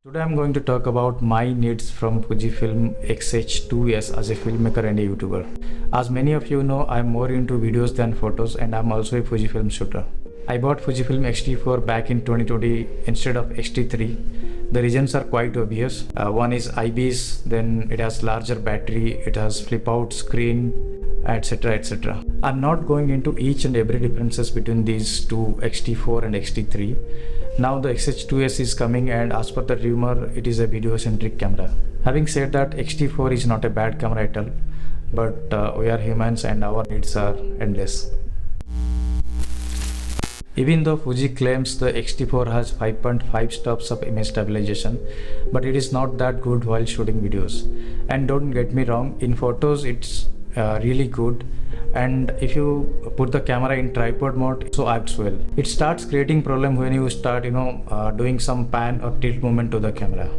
Today I'm going to talk about my needs from Fujifilm X-H2S as a filmmaker and a YouTuber. As many of you know, I'm more into videos than photos and I'm also a Fujifilm shooter. I bought Fujifilm XT4 back in 2020 instead of XT3. The reasons are quite obvious. One is IBIS, then it has larger battery, it has flip out screen, etc, etc. I'm not going into each and every differences between these two, XT4 and XT3. Now the X-H2S is coming and as per the rumor, it is a video centric camera. Having said that, XT4 is not a bad camera at all, but we are humans and our needs are endless. Even though Fuji claims the X-T4 has 5.5 stops of image stabilization, but it is not that good while shooting videos. And don't get me wrong, in photos it's really good, and if you put the camera in tripod mode, it so acts well. It starts creating problem when you start doing some pan or tilt movement to the camera.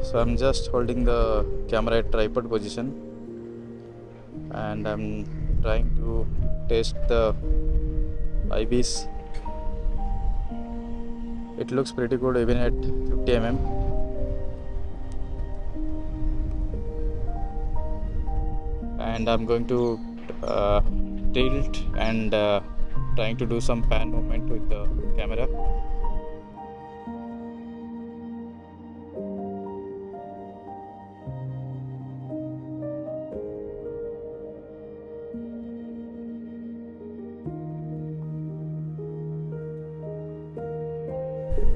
So I'm just holding the camera at tripod position and I'm trying to test the IBIS. It looks pretty good even at 50 mm. And I'm going to tilt and trying to do some pan movement with the camera.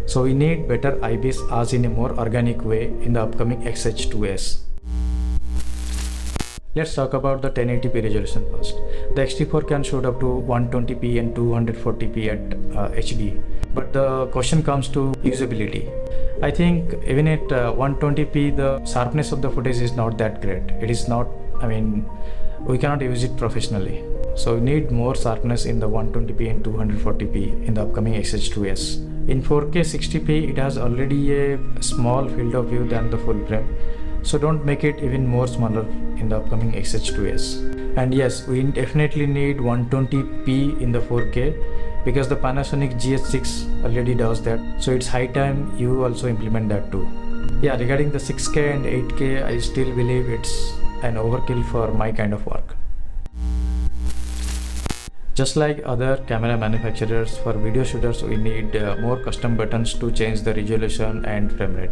So we need better IBIS as in a more organic way in the upcoming X-H2S. Let's talk about the 1080p resolution first. The X-T4 can shoot up to 120p and 240p at HD. But the question comes to usability. I think even at 120p, the sharpness of the footage is not that great. It is not, we cannot use it professionally. So we need more sharpness in the 120p and 240p in the upcoming X-H2S. In 4K 60p, it has already a small field of view than the full frame. So don't make it even more smaller in the upcoming X-H2S. And yes, we definitely need 120p in the 4K because the Panasonic GH6 already does that. So it's high time you also implement that too. Yeah, regarding the 6K and 8K, I still believe it's an overkill for my kind of work. Just like other camera manufacturers, for video shooters we need more custom buttons to change the resolution and frame rate.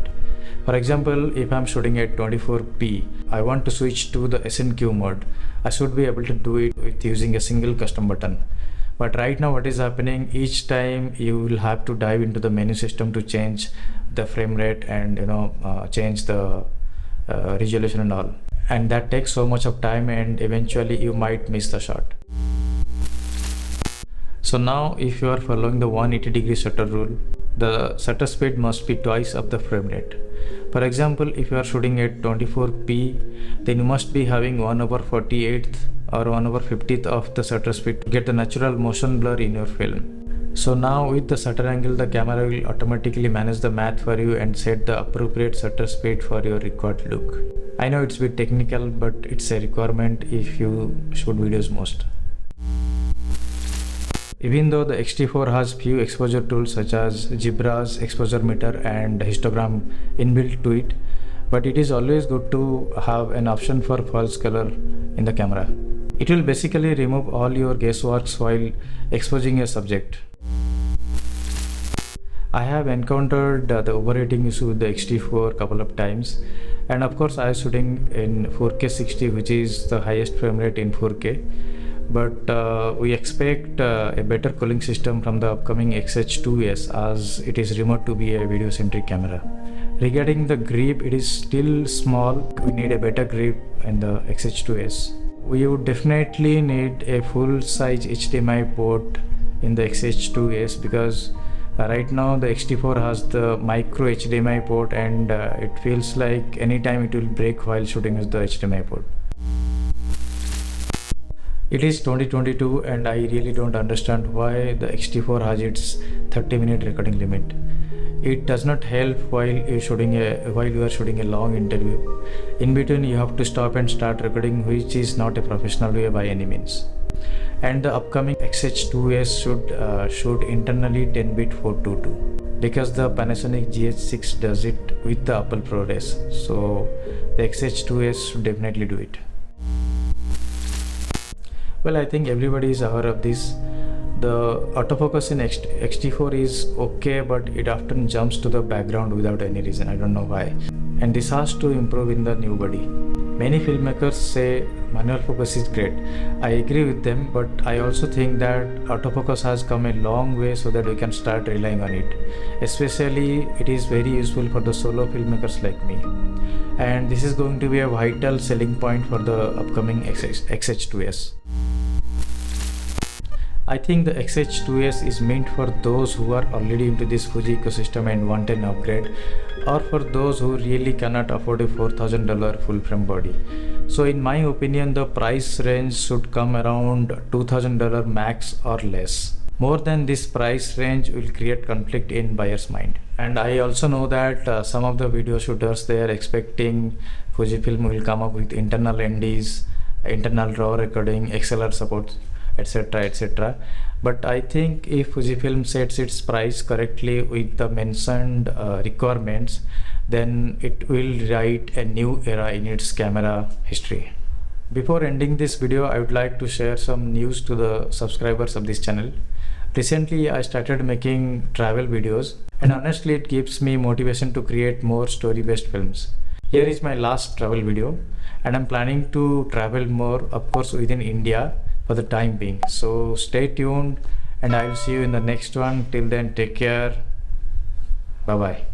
For example, if I'm shooting at 24p, I want to switch to the SNQ mode. I should be able to do it with using a single custom button. But right now what is happening, each time you will have to dive into the menu system to change the frame rate and change the resolution and all. And that takes so much of time and eventually you might miss the shot. So now if you are following the 180-degree shutter rule, the shutter speed must be twice of the frame rate. For example, if you are shooting at 24p, then you must be having 1/48th or 1/50th of the shutter speed to get the natural motion blur in your film. So now with the shutter angle, the camera will automatically manage the math for you and set the appropriate shutter speed for your required look. I know it's a bit technical, but it's a requirement if you shoot videos most. Even though the X-T4 has few exposure tools such as zebras, exposure meter and histogram inbuilt to it, but it is always good to have an option for false color in the camera. It will basically remove all your guessworks while exposing a subject. I have encountered the overheating issue with the X-T4 a couple of times, and of course I am shooting in 4K 60, which is the highest frame rate in 4K. But we expect a better cooling system from the upcoming X-H2S as it is rumored to be a video centric camera. Regarding the grip, it is still small. We need a better grip in the X-H2S. We would definitely need a full size HDMI port in the X-H2S because right now the X-T4 has the micro HDMI port and it feels like anytime it will break while shooting with the HDMI port. It is 2022 and I really don't understand why the X-T4 has its 30-minute recording limit. It does not help while you are shooting a long interview. In between you have to stop and start recording, which is not a professional way by any means. And the upcoming X-H2S should shoot internally 10-bit 422. because the Panasonic GH6 does it with the Apple ProRes. So the X-H2S should definitely do it. Well, I think everybody is aware of this. The autofocus in XT4 is okay, but it often jumps to the background without any reason. I don't know why. And this has to improve in the new body. Many filmmakers say manual focus is great. I agree with them, but I also think that autofocus has come a long way so that we can start relying on it. Especially, it is very useful for the solo filmmakers like me. And this is going to be a vital selling point for the upcoming X-H2S. I think the X-H2S is meant for those who are already into this Fuji ecosystem and want an upgrade, or for those who really cannot afford a $4,000 full frame body. So in my opinion, the price range should come around $2,000 max or less. More than this price range will create conflict in buyer's mind. And I also know that some of the video shooters, they are expecting Fujifilm will come up with internal NDs, internal RAW recording, XLR support, etc, etc. But I think if Fujifilm sets its price correctly with the mentioned requirements, then it will write a new era in its camera history. Before ending this video, I would like to share some news to the subscribers of this channel. Recently, I started making travel videos, and honestly it gives me motivation to create more story-based films. Here is my last travel video, and I'm planning to travel more, of course within India, for the time being. So stay tuned, and I will see you in the next one. Till then, take care. Bye bye.